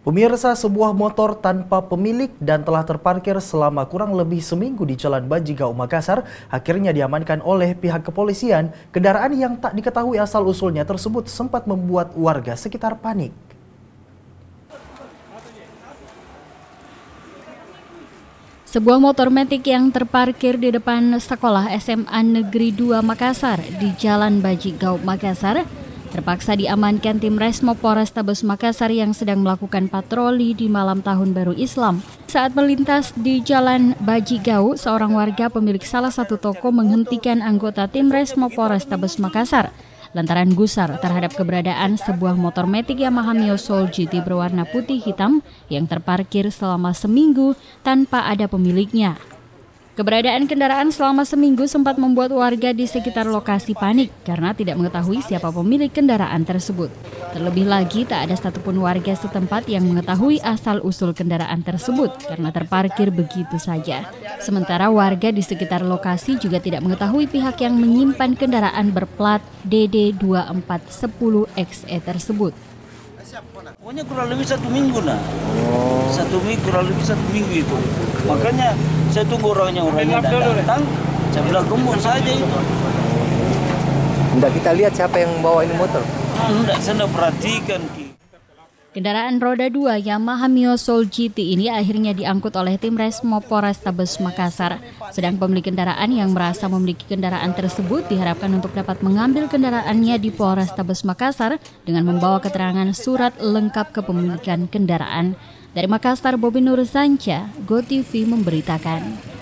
Pemirsa, sebuah motor tanpa pemilik dan telah terparkir selama kurang lebih seminggu di Jalan Bajigau, Makassar akhirnya diamankan oleh pihak kepolisian. Kendaraan yang tak diketahui asal-usulnya tersebut sempat membuat warga sekitar panik. Sebuah motor metik yang terparkir di depan sekolah SMA Negeri 2 Makassar di Jalan Bajigau, Makassar terpaksa diamankan tim Resmo Polrestabes Makassar yang sedang melakukan patroli di malam Tahun Baru Islam. Saat melintas di Jalan Bajigau, seorang warga pemilik salah satu toko menghentikan anggota tim Resmo Polrestabes Makassar lantaran gusar terhadap keberadaan sebuah motor metik Yamaha Mio Soul GT berwarna putih hitam yang terparkir selama seminggu tanpa ada pemiliknya. Keberadaan kendaraan selama seminggu sempat membuat warga di sekitar lokasi panik karena tidak mengetahui siapa pemilik kendaraan tersebut. Terlebih lagi, tak ada satupun warga setempat yang mengetahui asal-usul kendaraan tersebut karena terparkir begitu saja. Sementara warga di sekitar lokasi juga tidak mengetahui pihak yang menyimpan kendaraan berplat DD2410XE tersebut. Pokoknya kurang lebih 1 minggu nah. Kurang lebih 1 minggu itu. Makanya saya tunggu orangnya datang. Saya bilang gembok saja itu. Tidak kita lihat siapa yang bawa ini motor? Tidak, saya tidak perhatikan. Kendaraan roda 2 Yamaha Mio Soul GT ini akhirnya diangkut oleh tim Resmo Polrestabes Makassar. Sedang pemilik kendaraan yang merasa memiliki kendaraan tersebut diharapkan untuk dapat mengambil kendaraannya di Polrestabes Makassar dengan membawa keterangan surat lengkap kepemilikan kendaraan. Dari Makassar, Bobi Nur Sanca, GoTV memberitakan.